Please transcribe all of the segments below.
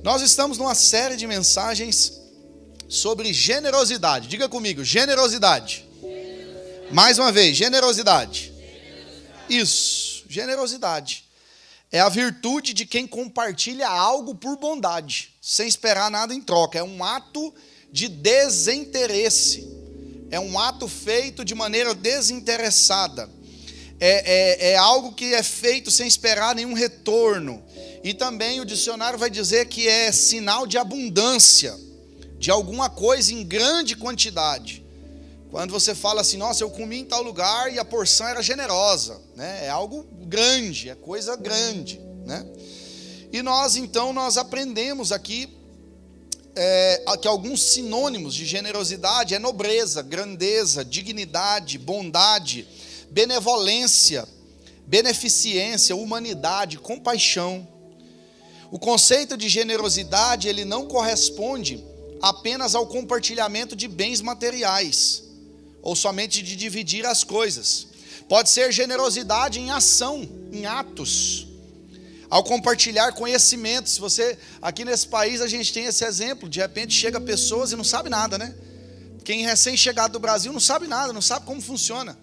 Nós estamos numa série de mensagens sobre generosidade. Diga comigo, generosidade. Mais uma vez, generosidade. Isso, generosidade. É a virtude de quem compartilha algo por bondade, sem esperar nada em troca. É um ato de desinteresse. É um ato feito de maneira desinteressada. É algo que é feito sem esperar nenhum retorno. E também o dicionário vai dizer que é sinal de abundância, de alguma coisa em grande quantidade. Quando você fala assim, nossa, eu comi em tal lugar e a porção era generosa, né? É algo grande, é coisa grande, né? E nós aprendemos aqui que alguns sinônimos de generosidade é nobreza, grandeza, dignidade, bondade, benevolência, beneficência, humanidade, compaixão. O conceito de generosidade, ele não corresponde apenas ao compartilhamento de bens materiais, ou somente de dividir as coisas. Pode ser generosidade em ação, em atos, ao compartilhar conhecimento. Se você, aqui nesse país a gente tem esse exemplo, de repente chega pessoas e não sabe nada, né? Quem é recém-chegado do Brasil não sabe nada, não sabe como funciona.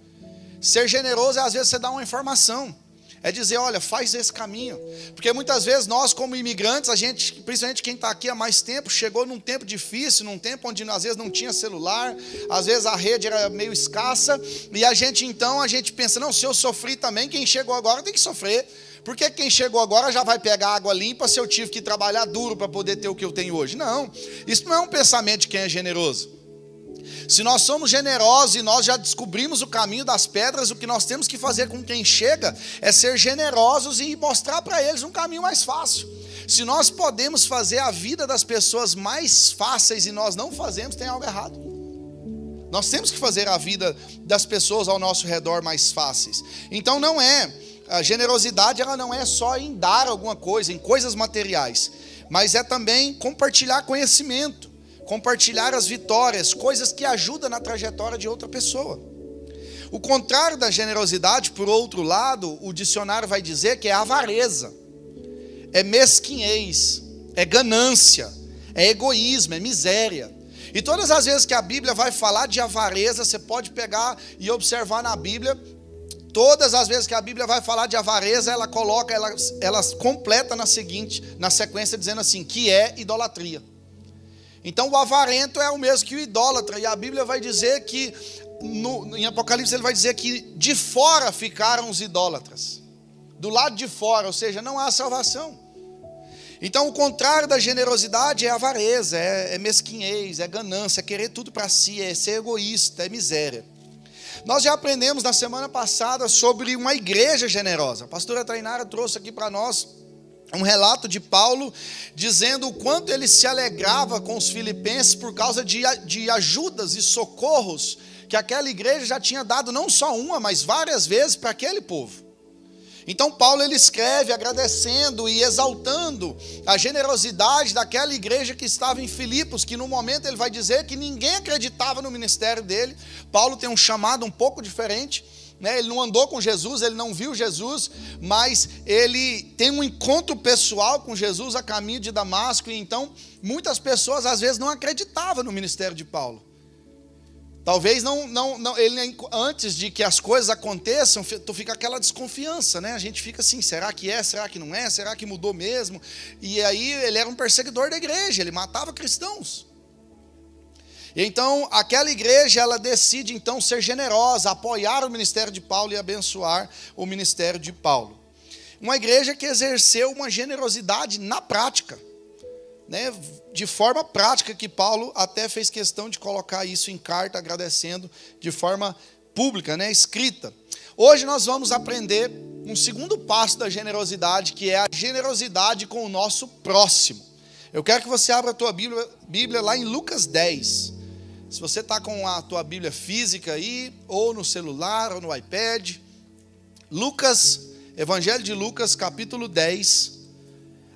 Ser generoso é às vezes você dar uma informação, é dizer, olha, faz esse caminho. Porque muitas vezes nós como imigrantes, a gente, principalmente quem está aqui há mais tempo, chegou num tempo difícil, num tempo onde às vezes não tinha celular, às vezes a rede era meio escassa, e a gente pensa, não, se eu sofri também, quem chegou agora tem que sofrer. Porque quem chegou agora já vai pegar água limpa se eu tive que trabalhar duro para poder ter o que eu tenho hoje? Não, isso não é um pensamento de quem é generoso. Se nós somos generosos e nós já descobrimos o caminho das pedras, o que nós temos que fazer com quem chega é ser generosos e mostrar para eles um caminho mais fácil. Se nós podemos fazer a vida das pessoas mais fáceis e nós não fazemos, tem algo errado. Nós temos que fazer a vida das pessoas ao nosso redor mais fáceis. Então a generosidade ela não é só em dar alguma coisa, em coisas materiais, mas é também compartilhar conhecimento, compartilhar as vitórias, coisas que ajudam na trajetória de outra pessoa. O contrário da generosidade, por outro lado, o dicionário vai dizer que é avareza, é mesquinhez, é ganância, é egoísmo, é miséria. E todas as vezes que a Bíblia vai falar de avareza, você pode pegar e observar na Bíblia, todas as vezes que a Bíblia vai falar de avareza, ela completa na sequência dizendo assim, que é idolatria. Então o avarento é o mesmo que o idólatra, e a Bíblia vai dizer que, em Apocalipse ele vai dizer que de fora ficaram os idólatras, do lado de fora, ou seja, não há salvação. Então o contrário da generosidade é avareza, é mesquinhez, é ganância, é querer tudo para si, é ser egoísta, é miséria. Nós já aprendemos na semana passada sobre uma igreja generosa. A pastora Tainara trouxe aqui para nós um relato de Paulo, dizendo o quanto ele se alegrava com os filipenses por causa de ajudas e socorros que aquela igreja já tinha dado, não só uma, mas várias vezes para aquele povo. Então Paulo ele escreve agradecendo e exaltando a generosidade daquela igreja que estava em Filipos, que no momento ele vai dizer que ninguém acreditava no ministério dele. Paulo tem um chamado um pouco diferente, né? Ele não andou com Jesus, ele não viu Jesus, mas ele tem um encontro pessoal com Jesus a caminho de Damasco, e então muitas pessoas às vezes não acreditavam no ministério de Paulo. Talvez ele, antes de que as coisas aconteçam, tu fica aquela desconfiança, né? A gente fica assim, será que é, será que não é, será que mudou mesmo? E aí ele era um perseguidor da igreja, ele matava cristãos. E então aquela igreja, ela decide então ser generosa, apoiar o ministério de Paulo e abençoar o ministério de Paulo. Uma igreja que exerceu uma generosidade na prática, né, de forma prática, que Paulo até fez questão de colocar isso em carta, agradecendo de forma pública, né, escrita. Hoje nós vamos aprender um segundo passo da generosidade, que é a generosidade com o nosso próximo. Eu quero que você abra a tua Bíblia lá em Lucas 10. Se você está com a tua Bíblia física aí, ou no celular, ou no iPad, Evangelho de Lucas, capítulo 10,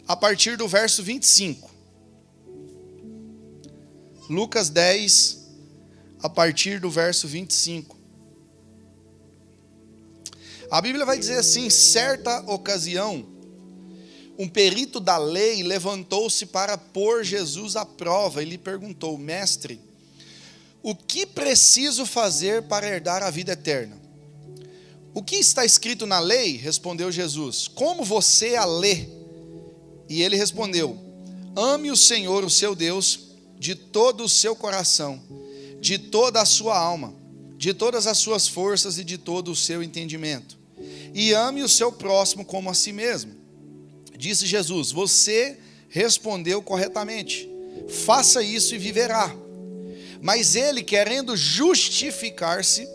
a partir do verso 25. Lucas 10, a partir do verso 25. A Bíblia vai dizer assim: certa ocasião, um perito da lei levantou-se para pôr Jesus à prova e lhe perguntou: Mestre, o que preciso fazer para herdar a vida eterna? O que está escrito na lei? Respondeu Jesus. Como você a lê? E ele respondeu: ame o Senhor, o seu Deus, de todo o seu coração, de toda a sua alma, de todas as suas forças e de todo o seu entendimento. E ame o seu próximo como a si mesmo. Disse Jesus: você respondeu corretamente. Faça isso e viverá. Mas ele, querendo justificar-se,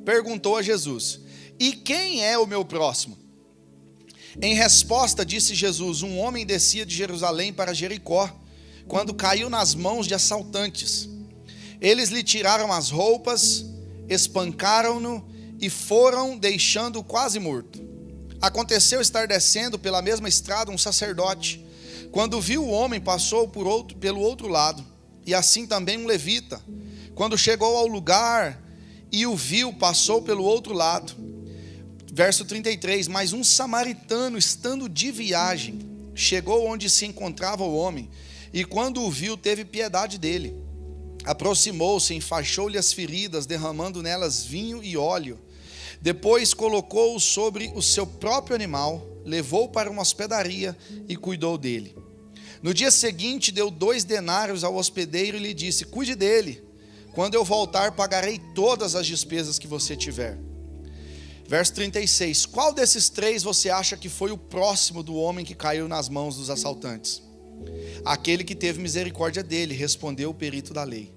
perguntou a Jesus: e quem é o meu próximo? Em resposta, disse Jesus: um homem descia de Jerusalém para Jericó, quando caiu nas mãos de assaltantes. Eles lhe tiraram as roupas, espancaram-no e foram deixando-o quase morto. Aconteceu estar descendo pela mesma estrada um sacerdote. Quando viu o homem, passou pelo outro lado, e assim também um levita. Quando chegou ao lugar e o viu, passou pelo outro lado. Verso 33, mas um samaritano, estando de viagem, chegou onde se encontrava o homem, e quando o viu, teve piedade dele. Aproximou-se, enfaixou-lhe as feridas, derramando nelas vinho e óleo. Depois colocou-o sobre o seu próprio animal, levou-o para uma hospedaria e cuidou dele. No dia seguinte, deu 2 denários ao hospedeiro e lhe disse: cuide dele, quando eu voltar pagarei todas as despesas que você tiver. Verso 36, qual desses 3 você acha que foi o próximo do homem que caiu nas mãos dos assaltantes? Aquele que teve misericórdia dele, respondeu o perito da lei.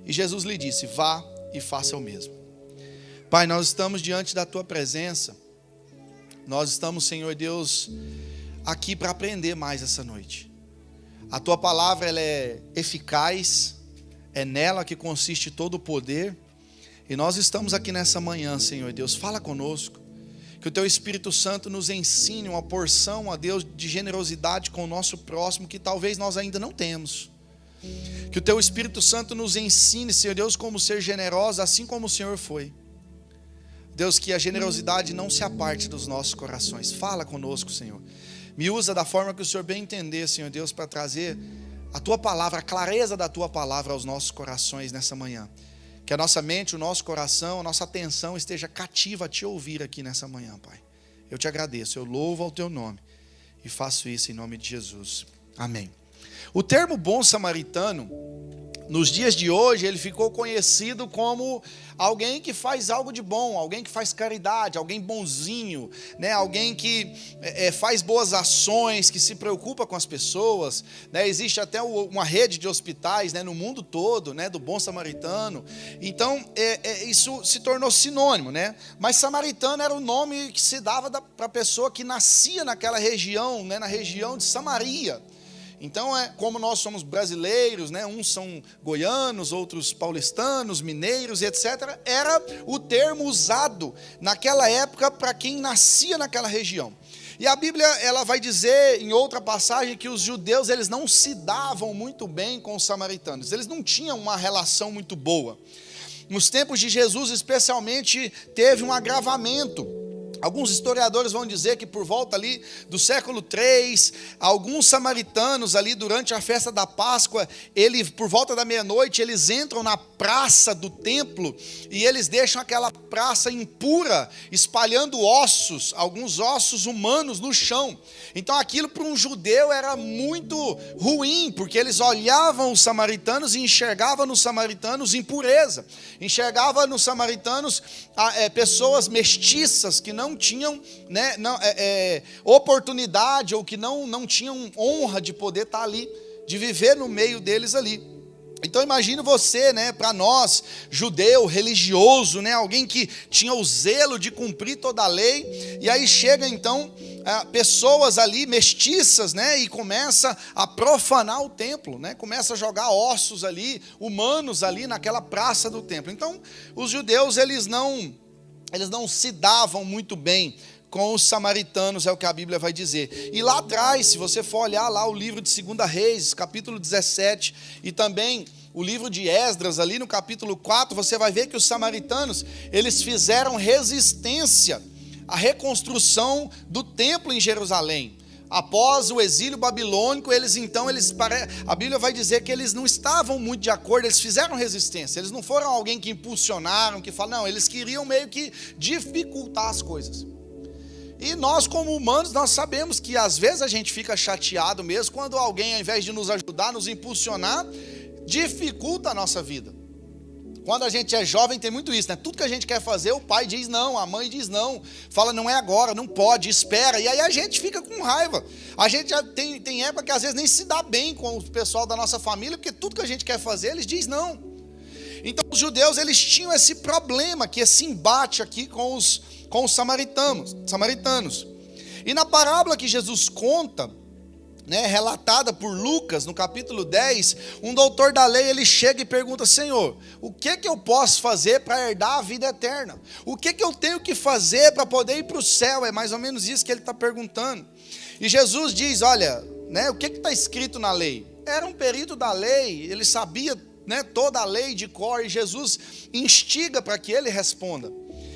E Jesus lhe disse: vá e faça o mesmo. Pai, nós estamos diante da tua presença, nós estamos, Senhor Deus, aqui para aprender mais essa noite. A tua palavra, ela é eficaz, é nela que consiste todo o poder. E nós estamos aqui nessa manhã, Senhor Deus, fala conosco, que o Teu Espírito Santo nos ensine uma porção, ó Deus, de generosidade com o nosso próximo, que talvez nós ainda não temos. Que o Teu Espírito Santo nos ensine, Senhor Deus, como ser generosos, assim como o Senhor foi. Deus, que a generosidade não se aparte dos nossos corações. Fala conosco, Senhor. Me usa da forma que o Senhor bem entender, Senhor Deus, para trazer a Tua palavra, a clareza da Tua palavra aos nossos corações nessa manhã. Que a nossa mente, o nosso coração, a nossa atenção esteja cativa a Te ouvir aqui nessa manhã, Pai. Eu Te agradeço, eu louvo ao Teu nome e faço isso em nome de Jesus. Amém. O termo bom samaritano, nos dias de hoje, ele ficou conhecido como alguém que faz algo de bom, alguém que faz caridade, alguém bonzinho, né? Alguém que faz boas ações, que se preocupa com as pessoas, né? Existe até uma rede de hospitais, né, no mundo todo, né, do bom samaritano. Então, isso se tornou sinônimo, né? Mas samaritano era o nome que se dava para a pessoa que nascia naquela região, né, na região de Samaria. Então, como nós somos brasileiros, né, uns são goianos, outros paulistanos, mineiros, etc., era o termo usado naquela época para quem nascia naquela região. E a Bíblia, ela vai dizer em outra passagem que os judeus, eles não se davam muito bem com os samaritanos, eles não tinham uma relação muito boa. Nos tempos de Jesus, especialmente, teve um agravamento. Alguns historiadores vão dizer que por volta ali do século 3, alguns samaritanos ali durante a festa da Páscoa, por volta da meia-noite, eles entram na praça do templo e eles deixam aquela praça impura, espalhando ossos, alguns ossos humanos no chão. Então aquilo para um judeu era muito ruim, porque eles olhavam os samaritanos e enxergavam nos samaritanos impureza, enxergavam nos samaritanos pessoas mestiças que não tinham, né, oportunidade ou que não tinham honra de poder estar ali, de viver no meio deles ali. Então imagine você, né, para nós, judeu, religioso, né, alguém que tinha o zelo de cumprir toda a lei, e aí chega então pessoas ali mestiças, né, e começa a profanar o templo, né, começa a jogar ossos ali, humanos ali naquela praça do templo. Então os judeus, eles não se davam muito bem com os samaritanos, é o que a Bíblia vai dizer. E lá atrás, se você for olhar lá o livro de 2 Reis, capítulo 17, e também o livro de Esdras, ali no capítulo 4, você vai ver que os samaritanos, eles fizeram resistência à reconstrução do templo em Jerusalém. Após o exílio babilônico, a Bíblia vai dizer que eles não estavam muito de acordo, eles fizeram resistência, eles não foram alguém que impulsionaram, que falaram, não, eles queriam meio que dificultar as coisas. E nós, como humanos, nós sabemos que às vezes a gente fica chateado mesmo, quando alguém, ao invés de nos ajudar, nos impulsionar, dificulta a nossa vida. Quando a gente é jovem tem muito isso, né? Tudo que a gente quer fazer, o pai diz não, a mãe diz não, fala não é agora, não pode, espera, e aí a gente fica com raiva. A gente já tem época que às vezes nem se dá bem com o pessoal da nossa família, porque tudo que a gente quer fazer, eles dizem não. Então os judeus, eles tinham esse problema, que esse embate aqui com os samaritanos. E na parábola que Jesus conta, relatada por Lucas, no capítulo 10, um doutor da lei, ele chega e pergunta, Senhor, o que eu posso fazer para herdar a vida eterna? O que eu tenho que fazer para poder ir para o céu? É mais ou menos isso que ele está perguntando. E Jesus diz, olha, o que está escrito na lei? Era um perito da lei, ele sabia toda a lei de cor, e Jesus instiga para que ele responda.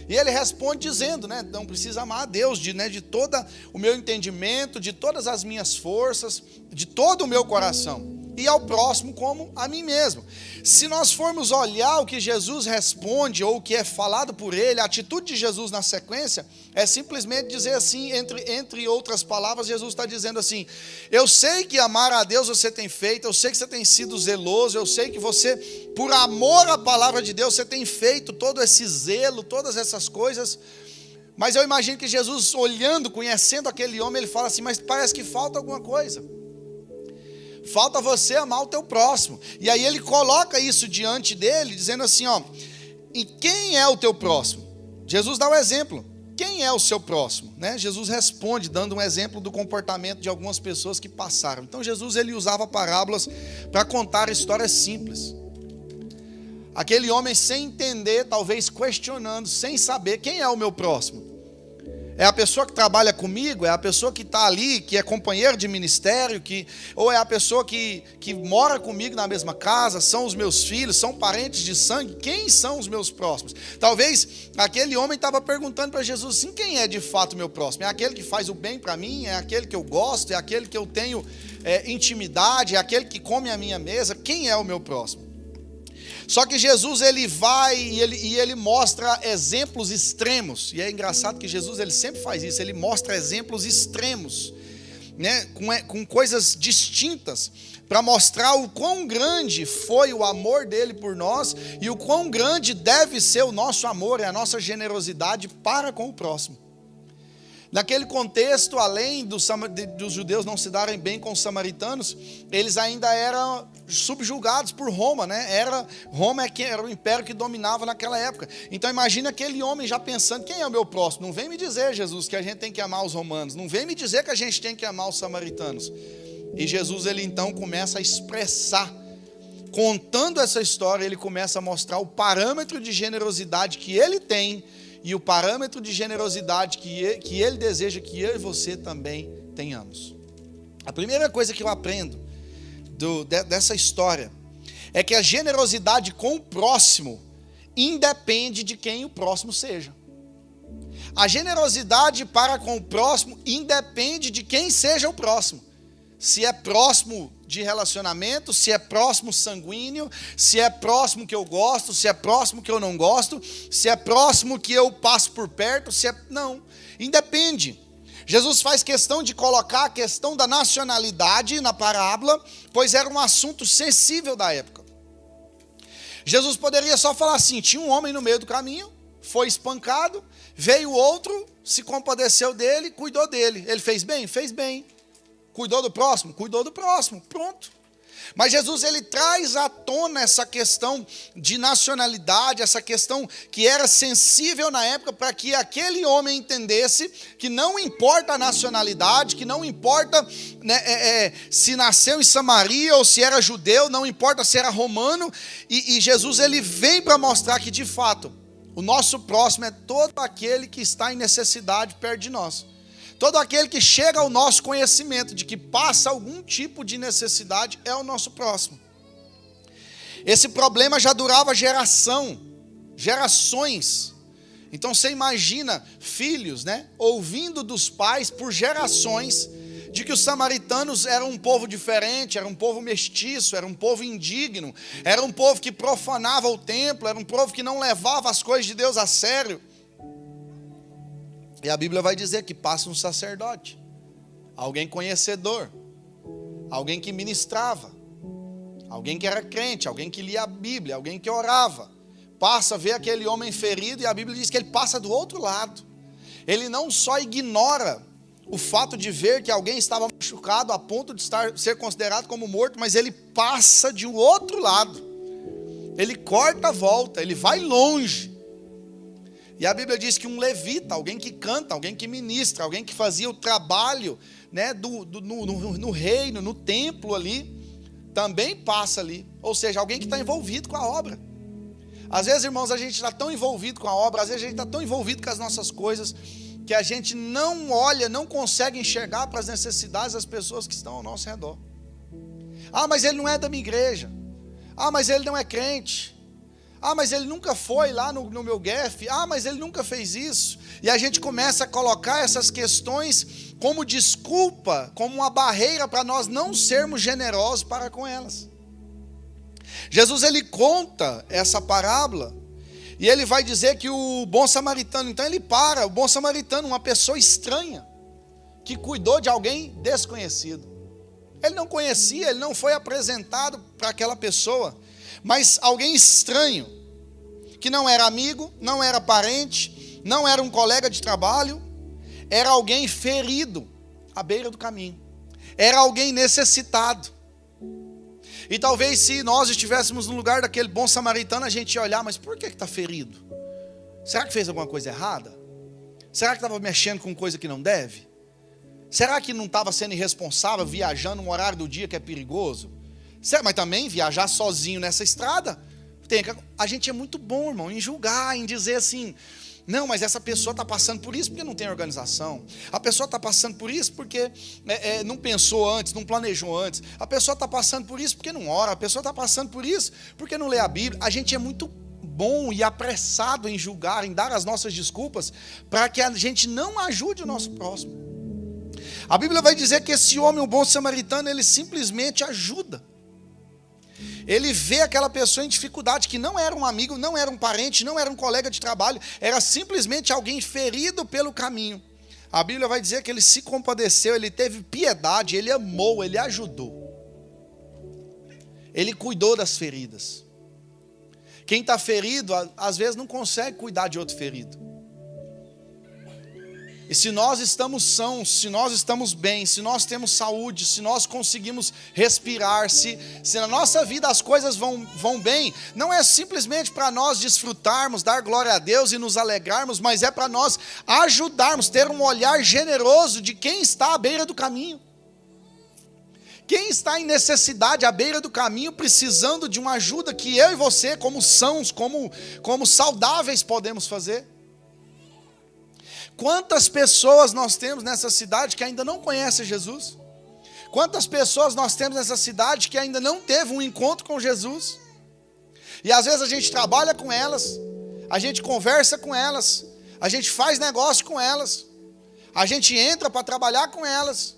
E ele responde dizendo, não precisa amar a Deus de todo o meu entendimento, de todas as minhas forças, de todo o meu coração, e ao próximo como a mim mesmo. Se nós formos olhar o que Jesus responde, ou o que é falado por ele, a atitude de Jesus na sequência, é simplesmente dizer assim, entre outras palavras, Jesus está dizendo assim, eu sei que amar a Deus você tem feito, eu sei que você tem sido zeloso, eu sei que você, por amor à palavra de Deus, você tem feito todo esse zelo, todas essas coisas, mas eu imagino que Jesus, olhando, conhecendo aquele homem, ele fala assim, mas parece que falta alguma coisa. Falta você amar o teu próximo. E aí ele coloca isso diante dele, dizendo assim, e quem é o teu próximo? Jesus dá o exemplo. Quem é o seu próximo? Jesus responde, dando um exemplo do comportamento de algumas pessoas que passaram. Então Jesus, ele usava parábolas para contar histórias simples. Aquele homem sem entender, talvez questionando, sem saber quem é o meu próximo. É a pessoa que trabalha comigo? É a pessoa que está ali, que é companheiro de ministério? Ou é a pessoa que mora comigo na mesma casa? São os meus filhos? São parentes de sangue? Quem são os meus próximos? Talvez aquele homem estava perguntando para Jesus assim, quem é de fato o meu próximo? É aquele que faz o bem para mim? É aquele que eu gosto? É aquele que eu tenho intimidade? É aquele que come a minha mesa? Quem é o meu próximo? Só que Jesus, ele vai e ele mostra exemplos extremos. E é engraçado que Jesus, ele sempre faz isso. Ele mostra exemplos extremos, com coisas distintas, para mostrar o quão grande foi o amor dele por nós e o quão grande deve ser o nosso amor e a nossa generosidade para com o próximo. Naquele contexto, além dos judeus não se darem bem com os samaritanos, eles ainda eram subjugados por Roma, Roma era o império que dominava naquela época. Então imagina aquele homem já pensando, quem é o meu próximo? Não vem me dizer, Jesus, que a gente tem que amar os romanos, não vem me dizer que a gente tem que amar os samaritanos. E Jesus, ele então começa a expressar, contando essa história, ele começa a mostrar o parâmetro de generosidade que ele tem, e o parâmetro de generosidade que ele deseja que eu e você também tenhamos. A primeira coisa que eu aprendo dessa história é que a generosidade com o próximo independe de quem o próximo seja. A generosidade para com o próximo independe de quem seja o próximo. Se é próximo de relacionamento, se é próximo sanguíneo, se é próximo que eu gosto, se é próximo que eu não gosto, se é próximo que eu passo por perto, não, independe. Jesus faz questão de colocar a questão da nacionalidade na parábola, pois era um assunto sensível da época. Jesus poderia só falar assim, tinha um homem no meio do caminho, foi espancado, veio outro, se compadeceu dele, cuidou dele. Ele fez bem? Fez bem. Cuidou do próximo? Cuidou do próximo, pronto. Mas Jesus, ele traz à tona essa questão de nacionalidade, essa questão que era sensível na época, para que aquele homem entendesse que não importa a nacionalidade, que não importa se nasceu em Samaria ou se era judeu, não importa se era romano, e Jesus, ele vem para mostrar que de fato, o nosso próximo é todo aquele que está em necessidade perto de nós. Todo aquele que chega ao nosso conhecimento de que passa algum tipo de necessidade é o nosso próximo. Esse problema já durava gerações. Então você imagina filhos, ouvindo dos pais por gerações, de que os samaritanos eram um povo diferente, era um povo mestiço, era um povo indigno, era um povo que profanava o templo, era um povo que não levava as coisas de Deus a sério. E a Bíblia vai dizer que passa um sacerdote, alguém conhecedor, alguém que ministrava, alguém que era crente, alguém que lia a Bíblia, alguém que orava, passa a ver aquele homem ferido, e a Bíblia diz que ele passa do outro lado. Ele não só ignora o fato de ver que alguém estava machucado a ponto de ser considerado como morto, mas ele passa de um outro lado, ele corta a volta, ele vai longe. E a Bíblia diz que um levita, alguém que canta, alguém que ministra, alguém que fazia o trabalho, né, no reino, no templo ali, também passa ali. Ou seja, alguém que está envolvido com a obra. Às vezes, irmãos, a gente está tão envolvido com a obra, às vezes a gente está tão envolvido com as nossas coisas, que a gente não olha, não consegue enxergar para as necessidades das pessoas que estão ao nosso redor. Ah, mas ele não é da minha igreja. Ah, mas ele não é crente. Ah, mas ele nunca foi lá no meu GEF. Ah, mas ele nunca fez isso. E a gente começa a colocar essas questões como desculpa, como uma barreira para nós não sermos generosos para com elas. Jesus, ele conta essa parábola e ele vai dizer que o bom samaritano, então ele para, o bom samaritano, uma pessoa estranha, que cuidou de alguém desconhecido. Ele não conhecia, ele não foi apresentado para aquela pessoa, mas alguém estranho, que não era amigo, não era parente, não era um colega de trabalho, era alguém ferido à beira do caminho, era alguém necessitado. E talvez se nós estivéssemos no lugar daquele bom samaritano, a gente ia olhar, mas por que está ferido? Será que fez alguma coisa errada? Será que estava mexendo com coisa que não deve? Será que não estava sendo irresponsável, viajando no horário do dia que é perigoso? Mas também viajar sozinho nessa estrada, a gente é muito bom, irmão, em julgar, em dizer assim, não, mas essa pessoa está passando por isso porque não tem organização. A pessoa está passando por isso porque não pensou antes, não planejou antes. A pessoa está passando por isso porque não ora. A pessoa está passando por isso porque não lê a Bíblia. A gente é muito bom e apressado em julgar, em dar as nossas desculpas, para que a gente não ajude o nosso próximo. A Bíblia vai dizer que esse homem, o bom samaritano, ele simplesmente ajuda. Ele vê aquela pessoa em dificuldade, que não era um amigo, não era um parente, não era um colega de trabalho, era simplesmente alguém ferido pelo caminho. A Bíblia vai dizer que ele se compadeceu, ele teve piedade, ele amou, ele ajudou. Ele cuidou das feridas. Quem está ferido, às vezes não consegue cuidar de outro ferido. E se nós estamos sãos, se nós estamos bem, se nós temos saúde, se nós conseguimos respirar, se na nossa vida as coisas vão bem, não é simplesmente para nós desfrutarmos, dar glória a Deus e nos alegrarmos, mas é para nós ajudarmos, ter um olhar generoso de quem está à beira do caminho. Quem está em necessidade à beira do caminho, precisando de uma ajuda que eu e você, como sãos, como saudáveis, podemos fazer. Quantas pessoas nós temos nessa cidade que ainda não conhecem Jesus? Quantas pessoas nós temos nessa cidade que ainda não teve um encontro com Jesus? E às vezes a gente trabalha com elas, a gente conversa com elas, a gente faz negócio com elas, a gente entra para trabalhar com elas,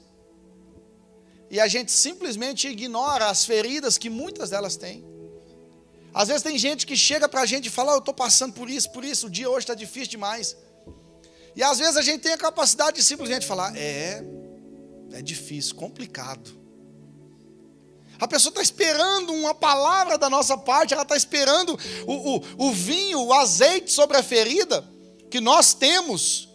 e a gente simplesmente ignora as feridas que muitas delas têm. Às vezes tem gente que chega para a gente e fala, eu estou passando por isso, o dia hoje está difícil demais. E às vezes a gente tem a capacidade de simplesmente falar, é difícil, complicado. A pessoa está esperando uma palavra da nossa parte, ela está esperando o vinho, o azeite sobre a ferida que nós temos,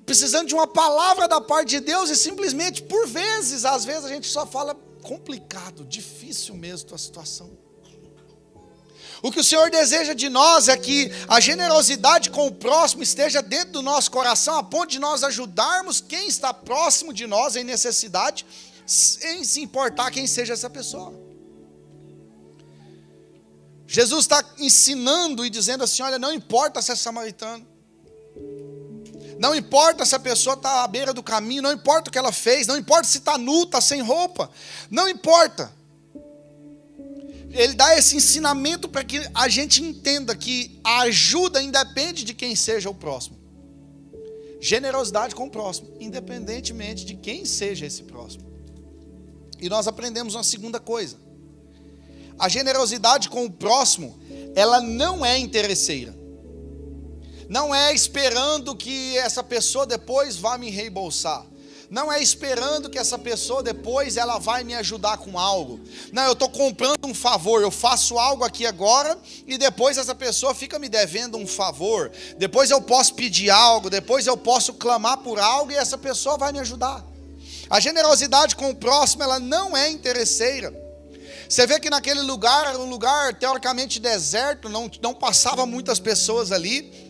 precisando de uma palavra da parte de Deus, e simplesmente, por vezes, às vezes a gente só fala, complicado, difícil mesmo a situação. O que o Senhor deseja de nós é que a generosidade com o próximo esteja dentro do nosso coração, a ponto de nós ajudarmos quem está próximo de nós em necessidade, sem se importar quem seja essa pessoa. Jesus está ensinando e dizendo assim, olha, não importa se é samaritano, não importa se a pessoa está à beira do caminho, não importa o que ela fez, não importa se está nu, está sem roupa, não importa. Ele dá esse ensinamento para que a gente entenda que a ajuda independe de quem seja o próximo. Generosidade com o próximo, independentemente de quem seja esse próximo. E nós aprendemos uma segunda coisa. A generosidade com o próximo, ela não é interesseira. Não é esperando que essa pessoa depois vá me reembolsar. Não é esperando que essa pessoa depois ela vai me ajudar com algo. Não, eu estou comprando um favor, eu faço algo aqui agora e depois essa pessoa fica me devendo um favor. Depois eu posso pedir algo, depois eu posso clamar por algo e essa pessoa vai me ajudar. A generosidade com o próximo, ela não é interesseira. Você vê que naquele lugar, era um lugar teoricamente deserto, não passava muitas pessoas ali.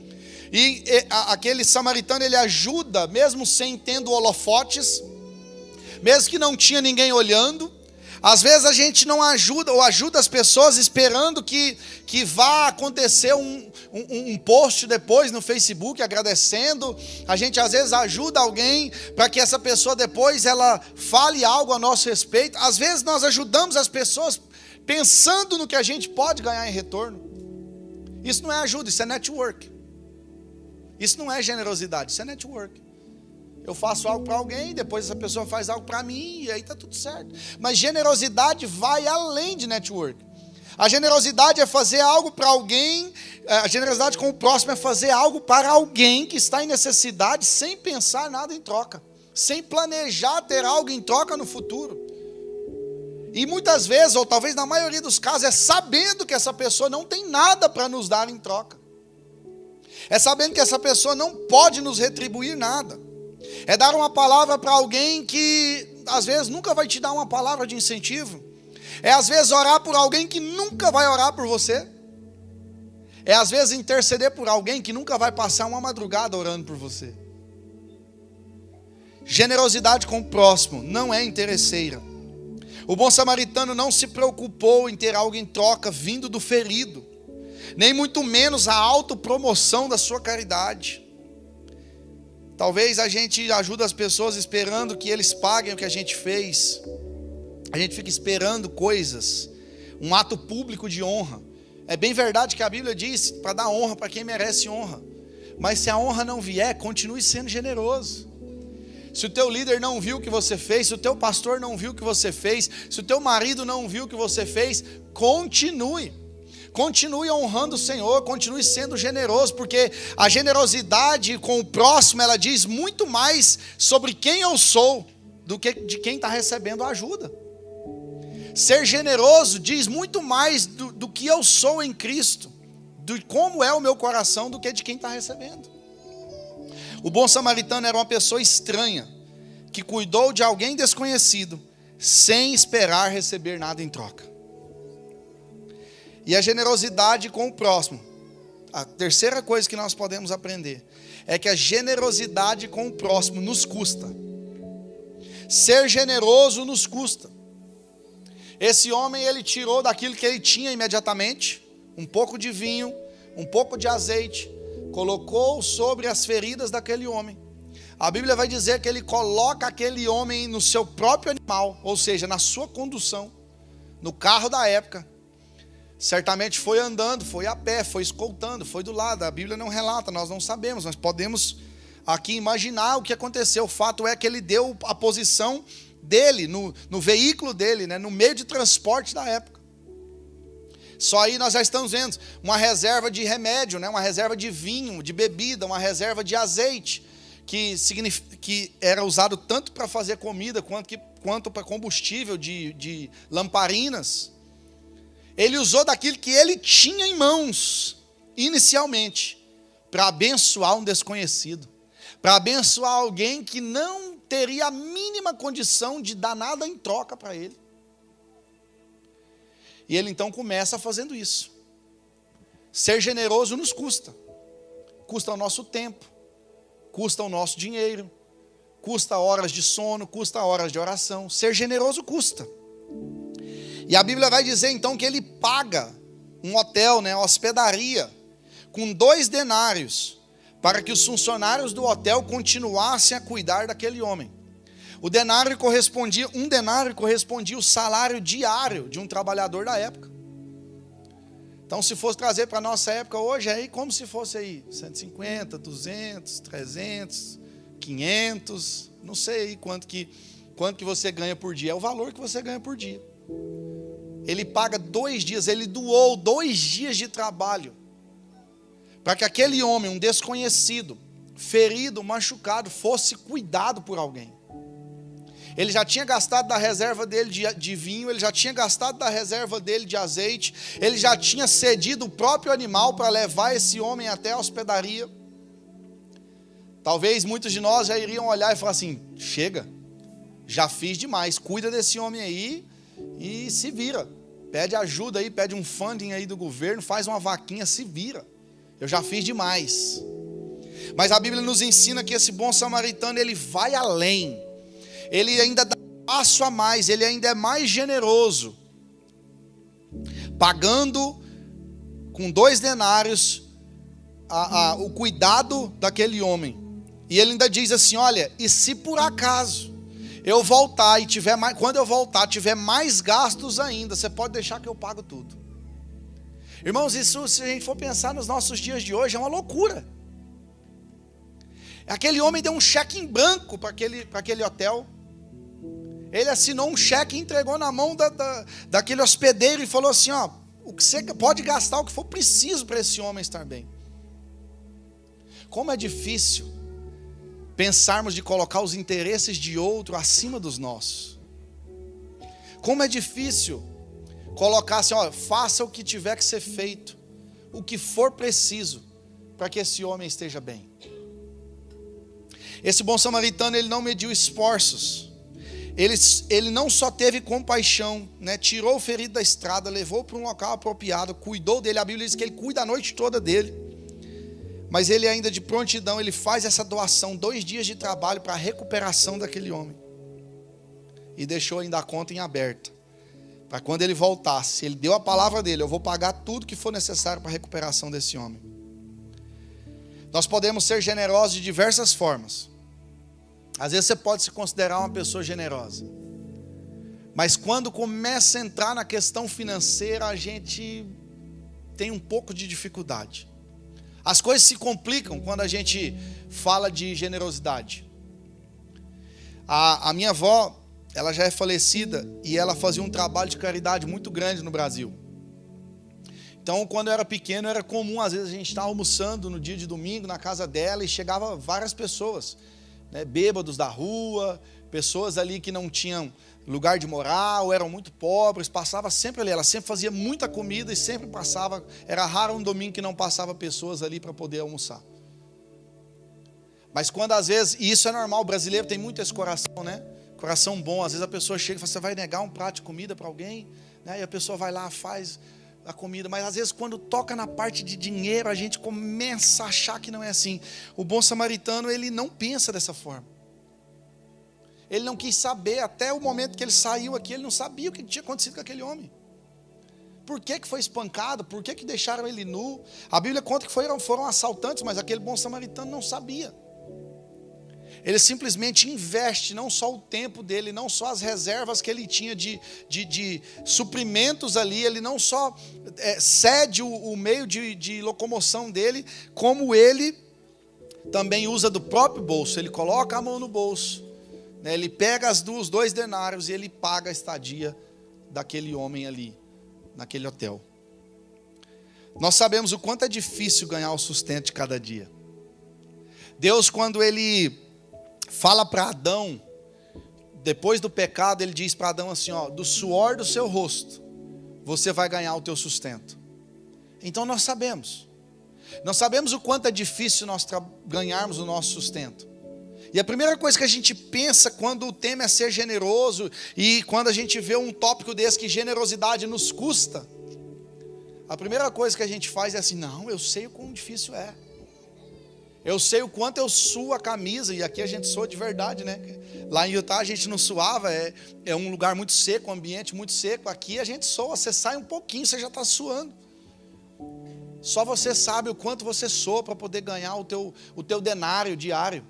E aquele samaritano, ele ajuda, mesmo sem tendo holofotes, mesmo que não tinha ninguém olhando. Às vezes a gente não ajuda, ou ajuda as pessoas esperando que vá acontecer um post depois no Facebook agradecendo. A gente às vezes ajuda alguém para que essa pessoa depois ela fale algo a nosso respeito. Às vezes nós ajudamos as pessoas pensando no que a gente pode ganhar em retorno. Isso não é ajuda, isso é network. Isso não é generosidade, isso é network. Eu faço algo para alguém, depois essa pessoa faz algo para mim e aí está tudo certo. Mas generosidade vai além de network. A generosidade é fazer algo para alguém, a generosidade com o próximo é fazer algo para alguém que está em necessidade sem pensar nada em troca, sem planejar ter algo em troca no futuro. E muitas vezes, ou talvez na maioria dos casos, é sabendo que essa pessoa não tem nada para nos dar em troca. É sabendo que essa pessoa não pode nos retribuir nada. É dar uma palavra para alguém que às vezes nunca vai te dar uma palavra de incentivo. É às vezes orar por alguém que nunca vai orar por você. É às vezes interceder por alguém que nunca vai passar uma madrugada orando por você. Generosidade com o próximo não é interesseira. O bom samaritano não se preocupou em ter algo em troca vindo do ferido, nem muito menos a autopromoção da sua caridade. Talvez a gente ajude as pessoas esperando que eles paguem o que a gente fez. A gente fica esperando coisas, um ato público de honra. É bem verdade que a Bíblia diz para dar honra para quem merece honra. Mas se a honra não vier, continue sendo generoso. Se o teu líder não viu o que você fez, se o teu pastor não viu o que você fez, se o teu marido não viu o que você fez, continue. Continue honrando o Senhor, continue sendo generoso, porque a generosidade com o próximo, ela diz muito mais sobre quem eu sou, do que de quem está recebendo a ajuda. Ser generoso diz muito mais do que eu sou em Cristo, de como é o meu coração, do que de quem está recebendo. O bom samaritano era uma pessoa estranha, que cuidou de alguém desconhecido, sem esperar receber nada em troca. E a generosidade com o próximo, a terceira coisa que nós podemos aprender, é que a generosidade com o próximo nos custa. Ser generoso nos custa. Esse homem, ele tirou daquilo que ele tinha imediatamente, um pouco de vinho, um pouco de azeite, colocou sobre as feridas daquele homem. A Bíblia vai dizer que ele coloca aquele homem no seu próprio animal, ou seja, na sua condução, no carro da época. Certamente foi andando, foi a pé, foi escoltando, foi do lado. A Bíblia não relata, nós não sabemos, nós podemos aqui imaginar o que aconteceu. O fato é que ele deu a posição dele, no veículo dele, né, no meio de transporte da época. Só aí nós já estamos vendo uma reserva de remédio, né, uma reserva de vinho, de bebida, uma reserva de azeite, que era usado tanto para fazer comida quanto para combustível de lamparinas. Ele usou daquilo que ele tinha em mãos, inicialmente, para abençoar um desconhecido, para abençoar alguém que não teria a mínima condição de dar nada em troca para ele. E ele então começa fazendo isso. Ser generoso nos custa. Custa o nosso tempo, custa o nosso dinheiro, custa horas de sono, custa horas de oração. Ser generoso custa. E a Bíblia vai dizer então que ele paga um hotel, né, uma hospedaria, com 2 denários, para que os funcionários do hotel continuassem a cuidar daquele homem. Um denário correspondia ao salário diário de um trabalhador da época. Então, se fosse trazer para a nossa época hoje, aí como se fosse aí 150, 200, 300, 500, não sei aí quanto que você ganha por dia. É o valor que você ganha por dia. Ele paga 2 dias, ele doou 2 dias de trabalho para que aquele homem, um desconhecido, ferido, machucado, fosse cuidado por alguém. Ele já tinha gastado da reserva dele de vinho, ele já tinha gastado da reserva dele de azeite, ele já tinha cedido o próprio animal para levar esse homem até a hospedaria. Talvez muitos de nós já iriam olhar e falar assim: chega, já fiz demais, cuida desse homem aí e se vira. Pede ajuda aí, pede um funding aí do governo, faz uma vaquinha, se vira. Eu já fiz demais. Mas a Bíblia nos ensina que esse bom samaritano, ele vai além. Ele ainda dá um passo a mais, ele ainda é mais generoso, pagando com 2 denários o cuidado daquele homem. E ele ainda diz assim: olha, e se por acaso eu voltar e tiver mais, quando eu voltar tiver mais gastos ainda, você pode deixar que eu pago tudo. Irmãos, isso, se a gente for pensar nos nossos dias de hoje, é uma loucura. Aquele homem deu um cheque em branco para aquele hotel. Ele assinou um cheque e entregou na mão daquele hospedeiro e falou assim: ó, o que você pode gastar o que for preciso para esse homem estar bem. Como é difícil pensarmos de colocar os interesses de outro acima dos nossos. Como é difícil colocar assim: ó, faça o que tiver que ser feito, o que for preciso para que esse homem esteja bem. Esse bom samaritano, ele não mediu esforços. Ele não só teve compaixão, né? Tirou o ferido da estrada, levou para um local apropriado, cuidou dele. A Bíblia diz que ele cuida a noite toda dele. Mas ele ainda de prontidão, ele faz essa doação, 2 dias de trabalho para a recuperação daquele homem. E deixou ainda a conta em aberta. Para quando ele voltasse, ele deu a palavra dele: eu vou pagar tudo que for necessário para a recuperação desse homem. Nós podemos ser generosos de diversas formas. Às vezes você pode se considerar uma pessoa generosa, mas quando começa a entrar na questão financeira, a gente tem um pouco de dificuldade. As coisas se complicam quando a gente fala de generosidade. A minha avó, ela já é falecida e ela fazia um trabalho de caridade muito grande no Brasil. Então, quando eu era pequeno, era comum, às vezes, a gente estar almoçando no dia de domingo na casa dela e chegava várias pessoas, né, bêbados da rua, pessoas ali que não tinham lugar de morar ou eram muito pobres, passava sempre ali. Ela sempre fazia muita comida e sempre passava, era raro um domingo que não passava pessoas ali para poder almoçar. Mas quando às vezes, e isso é normal, o brasileiro tem muito esse coração, né? Coração bom. Às vezes a pessoa chega e fala: você vai negar um prato de comida para alguém? Né? E a pessoa vai lá, faz a comida. Mas às vezes quando toca na parte de dinheiro, a gente começa a achar que não é assim. O bom samaritano, ele não pensa dessa forma. Ele não quis saber, até o momento que ele saiu aqui, ele não sabia o que tinha acontecido com aquele homem. Por que foi espancado? Por que deixaram ele nu? A Bíblia conta que foram assaltantes, mas aquele bom samaritano não sabia. Ele simplesmente investe não só o tempo dele, não só as reservas que ele tinha de suprimentos ali, ele não só cede o meio de locomoção dele, como ele também usa do próprio bolso. Ele coloca a mão no bolso, né, ele pega os 2 denários e ele paga a estadia daquele homem ali, naquele hotel. Nós sabemos o quanto é difícil ganhar o sustento de cada dia. Deus, quando ele fala para Adão, depois do pecado, ele diz para Adão assim: ó, do suor do seu rosto, você vai ganhar o teu sustento. Então nós sabemos o quanto é difícil nós ganharmos o nosso sustento. E a primeira coisa que a gente pensa quando o tema é ser generoso, e quando a gente vê um tópico desse que generosidade nos custa, a primeira coisa que a gente faz é assim: não, eu sei o quão difícil é. Eu sei o quanto eu suo a camisa, e aqui a gente sua de verdade, né? Lá em Utah a gente não suava, é um lugar muito seco, um ambiente muito seco. Aqui a gente soa, você sai um pouquinho, você já está suando. Só você sabe o quanto você soa para poder ganhar o teu denário diário.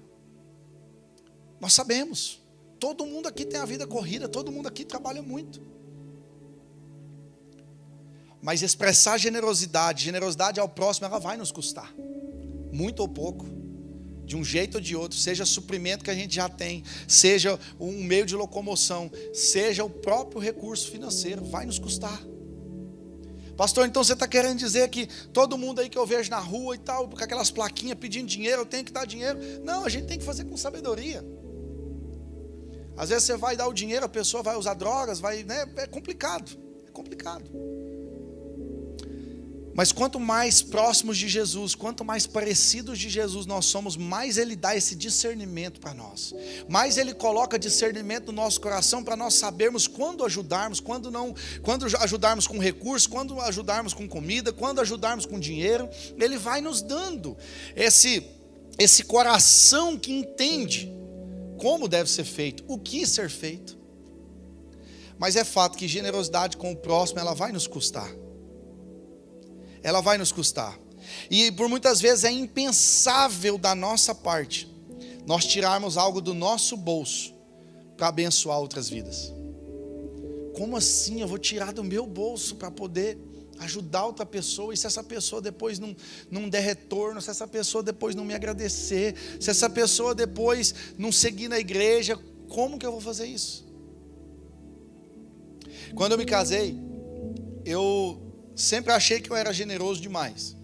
Nós sabemos, todo mundo aqui tem a vida corrida, todo mundo aqui trabalha muito. Mas expressar generosidade ao próximo, ela vai nos custar. Muito ou pouco. De um jeito ou de outro, seja suprimento que a gente já tem, seja um meio de locomoção, seja o próprio recurso financeiro, vai nos custar. Pastor, então você está querendo dizer que todo mundo aí que eu vejo na rua e tal, com aquelas plaquinhas pedindo dinheiro, eu tenho que dar dinheiro? Não, a gente tem que fazer com sabedoria. Às vezes você vai dar o dinheiro, a pessoa vai usar drogas, é complicado, Mas quanto mais próximos de Jesus, quanto mais parecidos de Jesus nós somos, mais Ele dá esse discernimento para nós. Mais Ele coloca discernimento no nosso coração para nós sabermos quando ajudarmos, quando não, quando ajudarmos com recursos, quando ajudarmos com comida, quando ajudarmos com dinheiro. Ele vai nos dando esse coração que entende como deve ser feito, o que ser feito. Mas é fato que generosidade com o próximo, ela vai nos custar. Ela vai nos custar. E por muitas vezes é impensável da nossa parte nós tirarmos algo do nosso bolso para abençoar outras vidas. Como assim? Eu vou tirar do meu bolso para poder ajudar outra pessoa, e se essa pessoa depois não der retorno, se essa pessoa depois não me agradecer, se essa pessoa depois não seguir na igreja, como que eu vou fazer isso? Quando eu me casei, eu sempre achei que eu era generoso demais.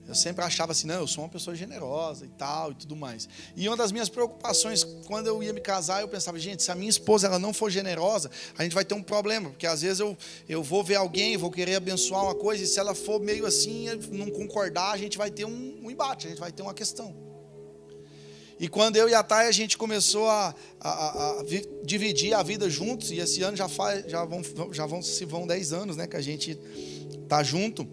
Eu sempre achava assim, não, eu sou uma pessoa generosa e tal, e tudo mais. E uma das minhas preocupações, quando eu ia me casar, eu pensava, gente, se a minha esposa ela não for generosa, a gente vai ter um problema, porque às vezes eu vou ver alguém, vou querer abençoar uma coisa, e se ela for meio assim, não concordar, a gente vai ter um embate, a gente vai ter uma questão. E quando eu e a Thay, a gente começou a dividir a vida juntos, e esse ano se vão 10 anos, né, que a gente está junto,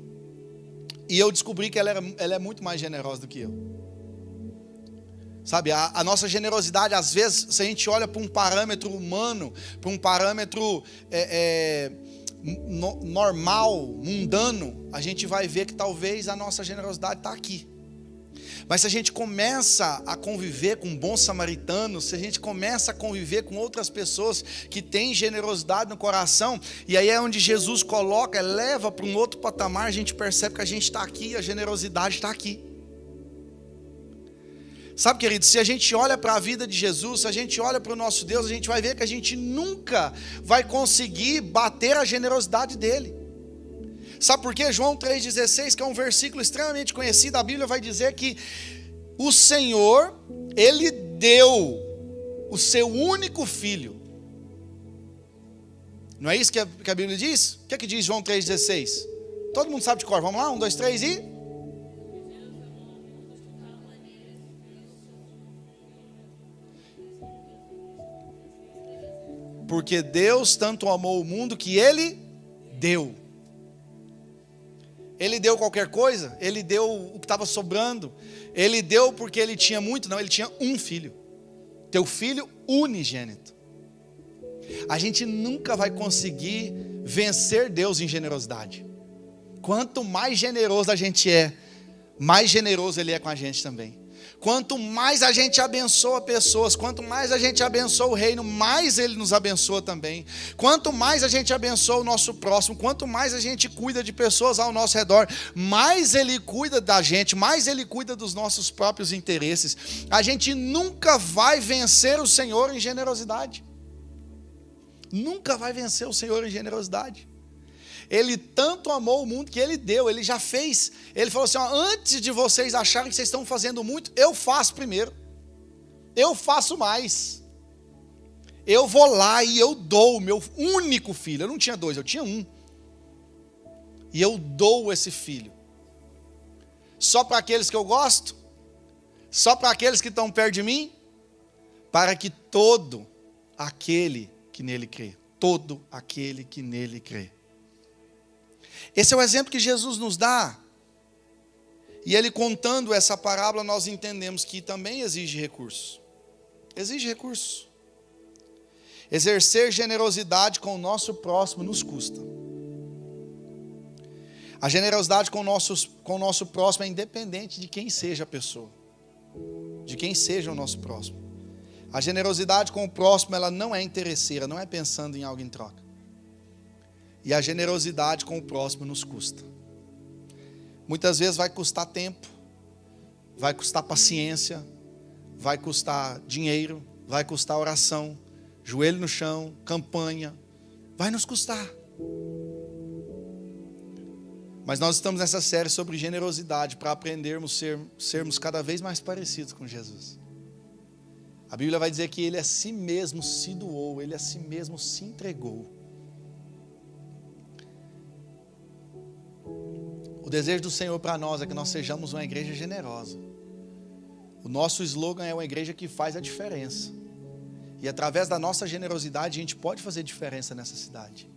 e eu descobri que ela é muito mais generosa do que eu. Sabe, a nossa generosidade, às vezes, se a gente olha para um parâmetro humano, para um parâmetro normal, mundano, a gente vai ver que talvez a nossa generosidade está aqui. Mas se a gente começa a conviver com bons samaritanos, se a gente começa a conviver com outras pessoas que têm generosidade no coração, e aí é onde Jesus coloca, leva para um outro patamar, a gente percebe que a gente está aqui, a generosidade está aqui. Sabe, querido, se a gente olha para a vida de Jesus, se a gente olha para o nosso Deus, a gente vai ver que a gente nunca vai conseguir bater a generosidade dele. Sabe por quê? João 3,16, que é um versículo extremamente conhecido, a Bíblia vai dizer que o Senhor, Ele deu o seu único filho. Não é isso que a Bíblia diz? O que é que diz João 3,16? Todo mundo sabe de cor, vamos lá? 1, 2, 3 e... Porque Deus tanto amou o mundo que Ele deu. Ele deu qualquer coisa? Ele deu o que estava sobrando? Ele deu porque ele tinha muito? Não, ele tinha um filho. Teu filho unigênito. A gente nunca vai conseguir vencer Deus em generosidade. Quanto mais generoso a gente é, mais generoso Ele é com a gente também. Quanto mais a gente abençoa pessoas, quanto mais a gente abençoa o reino, mais Ele nos abençoa também. Quanto mais a gente abençoa o nosso próximo, quanto mais a gente cuida de pessoas ao nosso redor, mais Ele cuida da gente, mais Ele cuida dos nossos próprios interesses. A gente nunca vai vencer o Senhor em generosidade. Nunca vai vencer o Senhor em generosidade. Ele tanto amou o mundo que Ele deu, Ele já fez. Ele falou assim, ó, antes de vocês acharem que vocês estão fazendo muito, eu faço primeiro. Eu faço mais. Eu vou lá e eu dou o meu único filho. Eu não tinha 2, eu tinha 1. E eu dou esse filho. Só para aqueles que eu gosto? Só para aqueles que estão perto de mim? Para que todo aquele que nele crê. Todo aquele que nele crê. Esse é o exemplo que Jesus nos dá. E Ele contando essa parábola, nós entendemos que também exige recursos. Exige recursos. Exercer generosidade com o nosso próximo nos custa. A generosidade com o nosso próximo é independente de quem seja a pessoa. De quem seja o nosso próximo. A generosidade com o próximo, ela não é interesseira, não é pensando em algo em troca. E a generosidade com o próximo nos custa. Muitas vezes vai custar tempo, vai custar paciência, vai custar dinheiro, vai custar oração, joelho no chão, campanha, vai nos custar. Mas nós estamos nessa série sobre generosidade para aprendermos sermos cada vez mais parecidos com Jesus. A Bíblia vai dizer que Ele a si mesmo se doou, Ele a si mesmo se entregou. O desejo do Senhor para nós é que nós sejamos uma igreja generosa. O nosso slogan é uma igreja que faz a diferença. E através da nossa generosidade a gente pode fazer diferença nessa cidade.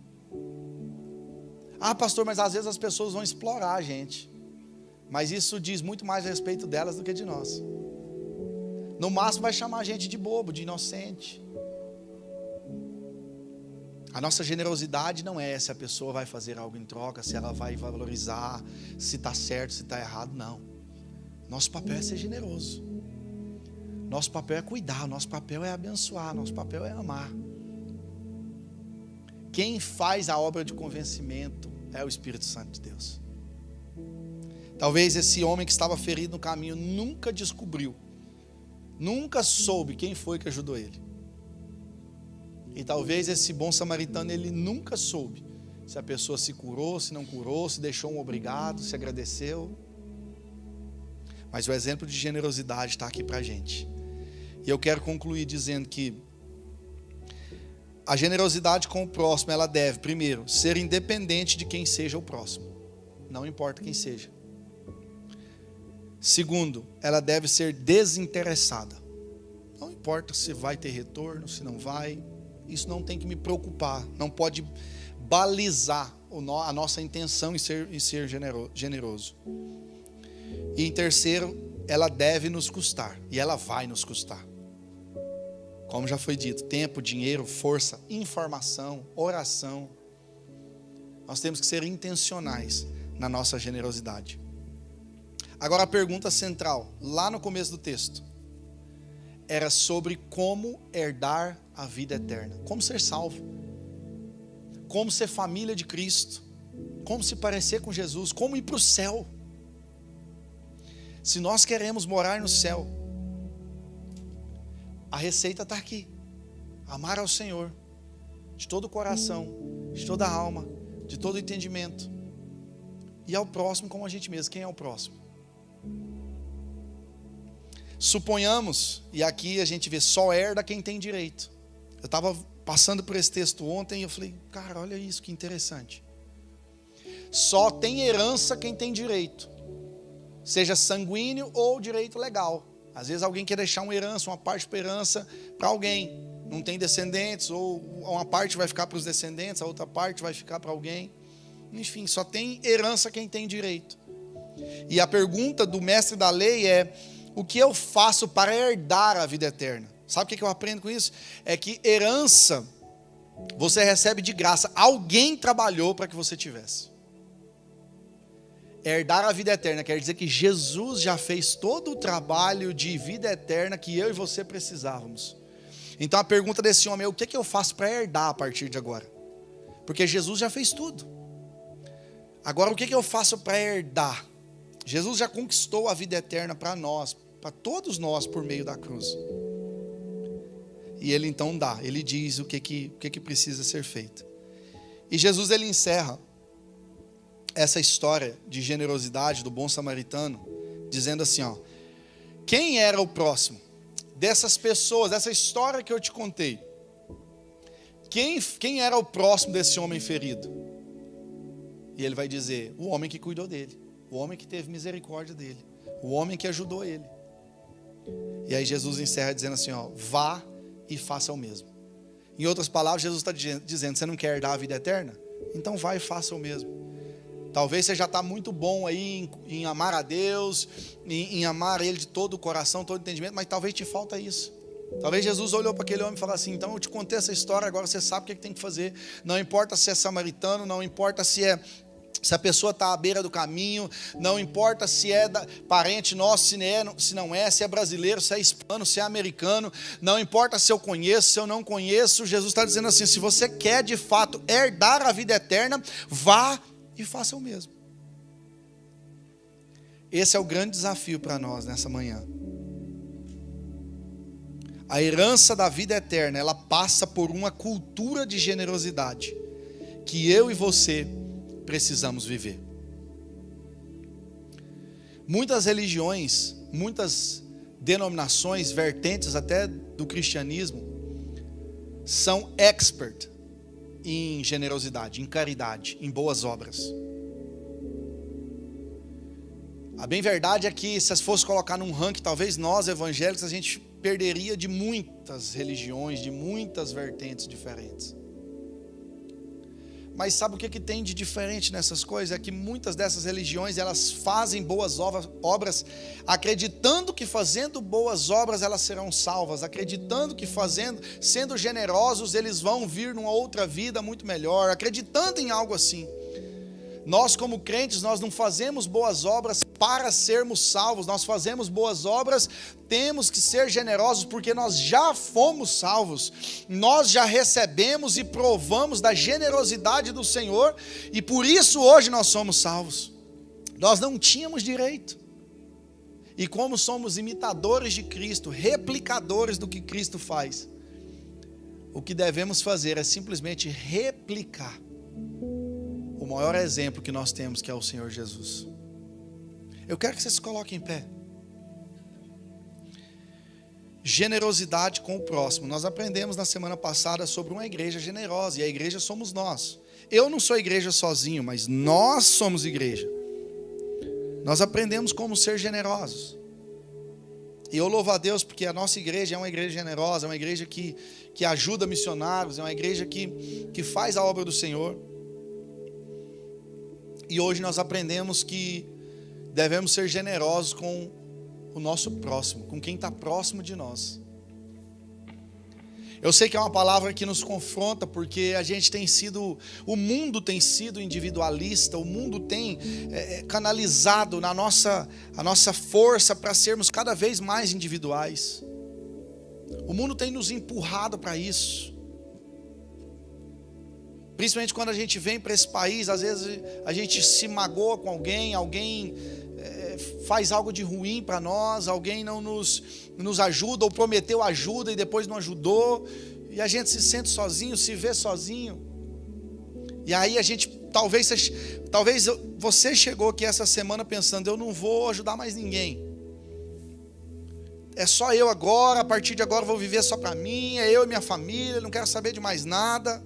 Ah, pastor, mas às vezes as pessoas vão explorar a gente. Mas isso diz muito mais a respeito delas do que de nós. No máximo vai chamar a gente de bobo, de inocente. A nossa generosidade não é se a pessoa vai fazer algo em troca, se ela vai valorizar, se está certo, se está errado, não. Nosso papel é ser generoso. Nosso papel é cuidar, nosso papel é abençoar, nosso papel é amar. Quem faz a obra de convencimento é o Espírito Santo de Deus. Talvez esse homem que estava ferido no caminho nunca descobriu, nunca soube quem foi que ajudou ele. E talvez esse bom samaritano, ele nunca soube se a pessoa se curou, se não curou, se deixou um obrigado, se agradeceu. Mas o exemplo de generosidade está aqui para a gente. E eu quero concluir dizendo que a generosidade com o próximo, ela deve, primeiro, ser independente de quem seja o próximo. Não importa quem seja. Segundo, ela deve ser desinteressada. Não importa se vai ter retorno, se não vai. Isso não tem que me preocupar. Não pode balizar a nossa intenção em ser generoso. E em terceiro, ela deve nos custar. E ela vai nos custar. Como já foi dito, tempo, dinheiro, força, informação, oração. Nós temos que ser intencionais na nossa generosidade. Agora a pergunta central, lá no começo do texto, era sobre como herdar a vida eterna. Como ser salvo. Como ser família de Cristo. Como se parecer com Jesus. Como ir para o céu. Se nós queremos morar no céu, a receita está aqui. Amar ao Senhor de todo o coração, de toda a alma, de todo o entendimento. E ao próximo como a gente mesmo. Quem é o próximo? Suponhamos, e aqui a gente vê, só herda quem tem direito. Eu estava passando por esse texto ontem e eu falei, cara, olha isso, que interessante. Só tem herança quem tem direito. Seja sanguíneo ou direito legal. Às vezes alguém quer deixar uma herança, uma parte para herança para alguém. Não tem descendentes, ou uma parte vai ficar para os descendentes, a outra parte vai ficar para alguém. Enfim, só tem herança quem tem direito. E a pergunta do mestre da lei é, o que eu faço para herdar a vida eterna? Sabe o que eu aprendo com isso? É que herança você recebe de graça. Alguém trabalhou para que você tivesse. Herdar a vida eterna quer dizer que Jesus já fez todo o trabalho de vida eterna que eu e você precisávamos. Então a pergunta desse homem é, o que eu faço para herdar a partir de agora? Porque Jesus já fez tudo. Agora o que eu faço para herdar? Jesus já conquistou a vida eterna para nós, para todos nós por meio da cruz. E Ele então dá, Ele diz o que precisa ser feito. E Jesus ele encerra essa história de generosidade do bom samaritano, dizendo assim, ó, quem era o próximo dessas pessoas, dessa história que eu te contei? Quem era o próximo desse homem ferido? E ele vai dizer, o homem que cuidou dele, o homem que teve misericórdia dele, o homem que ajudou ele. E aí Jesus encerra dizendo assim, ó, vá e faça o mesmo. Em outras palavras, Jesus está dizendo, você não quer herdar a vida eterna? Então vai e faça o mesmo. Talvez você já está muito bom aí em amar a Deus, em amar Ele de todo o coração, todo o entendimento, mas talvez te falta isso. Talvez Jesus olhou para aquele homem e falou assim, então eu te contei essa história, agora você sabe o que tem que fazer. Não importa se é samaritano, não importa se é Se a pessoa está à beira do caminho, não importa se é parente nosso, se não é, se é brasileiro, se é hispano, se é americano, não importa se eu conheço, se eu não conheço, Jesus está dizendo assim, se você quer de fato herdar a vida eterna, vá e faça o mesmo. Esse é o grande desafio para nós nessa manhã. A herança da vida eterna, ela passa por uma cultura de generosidade, que eu e você precisamos viver. Muitas religiões, muitas denominações, vertentes até do cristianismo, são expert em generosidade, em caridade, em boas obras. A bem verdade é que se fosse colocar num ranking, talvez nós evangélicos, a gente perderia de muitas religiões, de muitas vertentes diferentes. Mas sabe o que tem de diferente nessas coisas? É que muitas dessas religiões, elas fazem boas obras, acreditando que fazendo boas obras elas serão salvas, acreditando que sendo generosos, eles vão vir numa outra vida muito melhor, acreditando em algo assim. Nós como crentes, nós não fazemos boas obras para sermos salvos, nós fazemos boas obras, temos que ser generosos porque nós já fomos salvos, nós já recebemos e provamos da generosidade do Senhor e por isso hoje nós somos salvos. Nós não tínhamos direito. E como somos imitadores de Cristo, replicadores do que Cristo faz, o que devemos fazer é simplesmente replicar o maior exemplo que nós temos, que é o Senhor Jesus. Eu quero que você se coloque em pé. Generosidade com o próximo. Nós aprendemos na semana passada sobre uma igreja generosa, e a igreja somos nós. Eu não sou igreja sozinho, mas nós somos igreja. Nós aprendemos como ser generosos. E eu louvo a Deus porque a nossa igreja é uma igreja generosa, é uma igreja que ajuda missionários, é uma igreja que faz a obra do Senhor. E hoje nós aprendemos que devemos ser generosos com o nosso próximo, com quem está próximo de nós. Eu sei que é uma palavra que nos confronta, porque a gente o mundo tem sido individualista, o mundo tem canalizado a nossa força para sermos cada vez mais individuais. O mundo tem nos empurrado para isso. Principalmente quando a gente vem para esse país, às vezes a gente se magoa com alguém faz algo de ruim para nós, alguém não nos ajuda ou prometeu ajuda e depois não ajudou, e a gente se sente sozinho, se vê sozinho. E aí a gente, talvez você chegou aqui essa semana pensando, eu não vou ajudar mais ninguém. É só eu agora, a partir de agora eu vou viver só para mim, é eu e minha família, não quero saber de mais nada.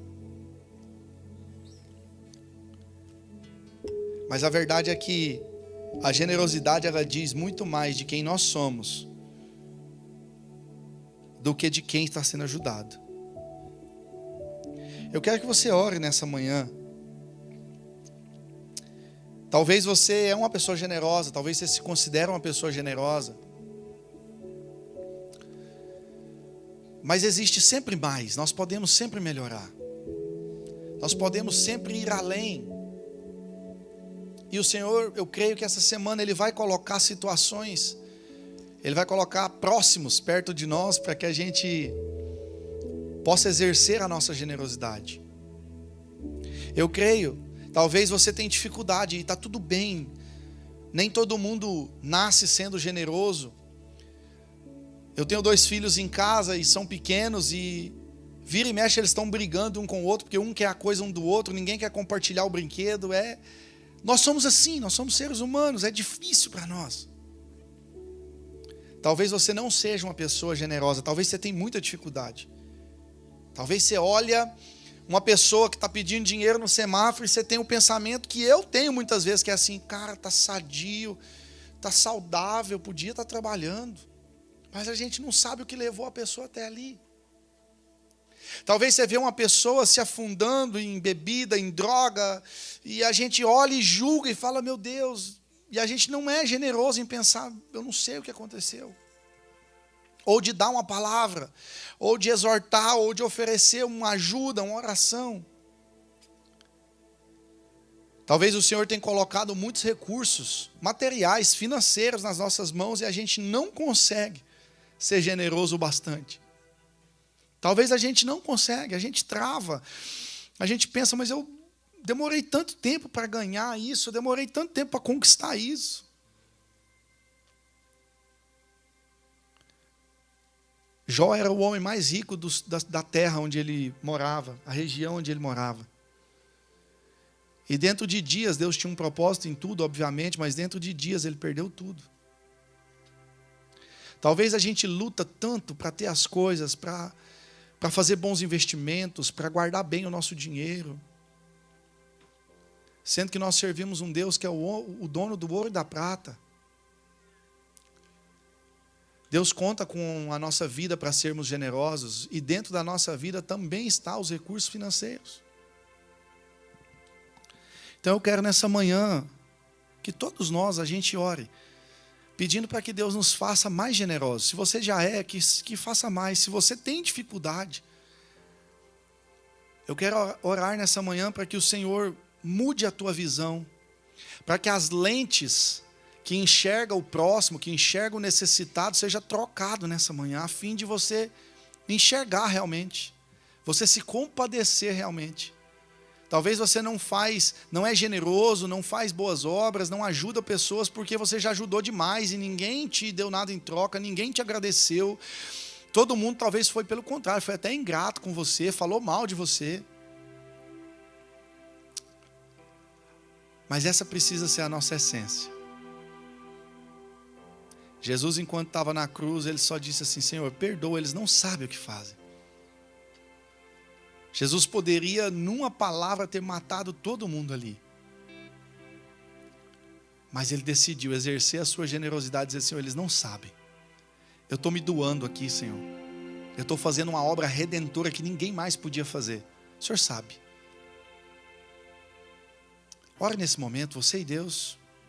Mas a verdade é que a generosidade, ela diz muito mais de quem nós somos do que de quem está sendo ajudado. Eu quero que você ore nessa manhã. Talvez você é uma pessoa generosa, talvez você se considere uma pessoa generosa. Mas existe sempre mais, nós podemos sempre melhorar. Nós podemos sempre ir além. E o Senhor, eu creio que essa semana Ele vai colocar situações, Ele vai colocar próximos perto de nós para que a gente possa exercer a nossa generosidade. Eu creio, talvez você tenha dificuldade e está tudo bem. Nem todo mundo nasce sendo generoso. Eu tenho 2 filhos em casa e são pequenos e vira e mexe eles estão brigando um com o outro porque um quer a coisa um do outro, ninguém quer compartilhar o brinquedo. Nós somos assim, nós somos seres humanos, é difícil para nós. Talvez você não seja uma pessoa generosa, talvez você tenha muita dificuldade. Talvez você olha uma pessoa que está pedindo dinheiro no semáforo e você tem um pensamento que eu tenho muitas vezes, que é assim, cara, está sadio, está saudável, podia estar trabalhando. Mas a gente não sabe o que levou a pessoa até ali. Talvez você vê uma pessoa se afundando em bebida, em droga, e a gente olha e julga e fala, meu Deus, e a gente não é generoso em pensar, eu não sei o que aconteceu. Ou de dar uma palavra, ou de exortar, ou de oferecer uma ajuda, uma oração. Talvez o Senhor tenha colocado muitos recursos materiais, financeiros nas nossas mãos e a gente não consegue ser generoso o bastante. Talvez a gente não consegue, a gente trava. A gente pensa, mas eu demorei tanto tempo para ganhar isso, eu demorei tanto tempo para conquistar isso. Jó era o homem mais rico da terra onde ele morava, a região onde ele morava. E dentro de dias, Deus tinha um propósito em tudo, obviamente, mas dentro de dias ele perdeu tudo. Talvez a gente luta tanto para ter as coisas, para fazer bons investimentos, para guardar bem o nosso dinheiro, sendo que nós servimos um Deus que é o dono do ouro e da prata. Deus conta com a nossa vida para sermos generosos, e dentro da nossa vida também está os recursos financeiros. Então eu quero nessa manhã que todos nós, a gente ore, pedindo para que Deus nos faça mais generosos. Se você já é, que faça mais. Se você tem dificuldade, eu quero orar nessa manhã para que o Senhor mude a tua visão, para que as lentes que enxerga o próximo, que enxerga o necessitado, seja trocado nessa manhã, a fim de você enxergar realmente, você se compadecer realmente. Talvez você não é generoso, não faz boas obras, não ajuda pessoas porque você já ajudou demais e ninguém te deu nada em troca, ninguém te agradeceu. Todo mundo talvez foi pelo contrário, foi até ingrato com você, falou mal de você. Mas essa precisa ser a nossa essência. Jesus, enquanto estava na cruz, ele só disse assim: Senhor, perdoa, eles não sabem o que fazem. Jesus poderia, numa palavra, ter matado todo mundo ali. Mas ele decidiu exercer a sua generosidade e dizer: Senhor, eles não sabem. Eu estou me doando aqui, Senhor. Eu estou fazendo uma obra redentora que ninguém mais podia fazer. O Senhor sabe. Ore nesse momento, você e Deus.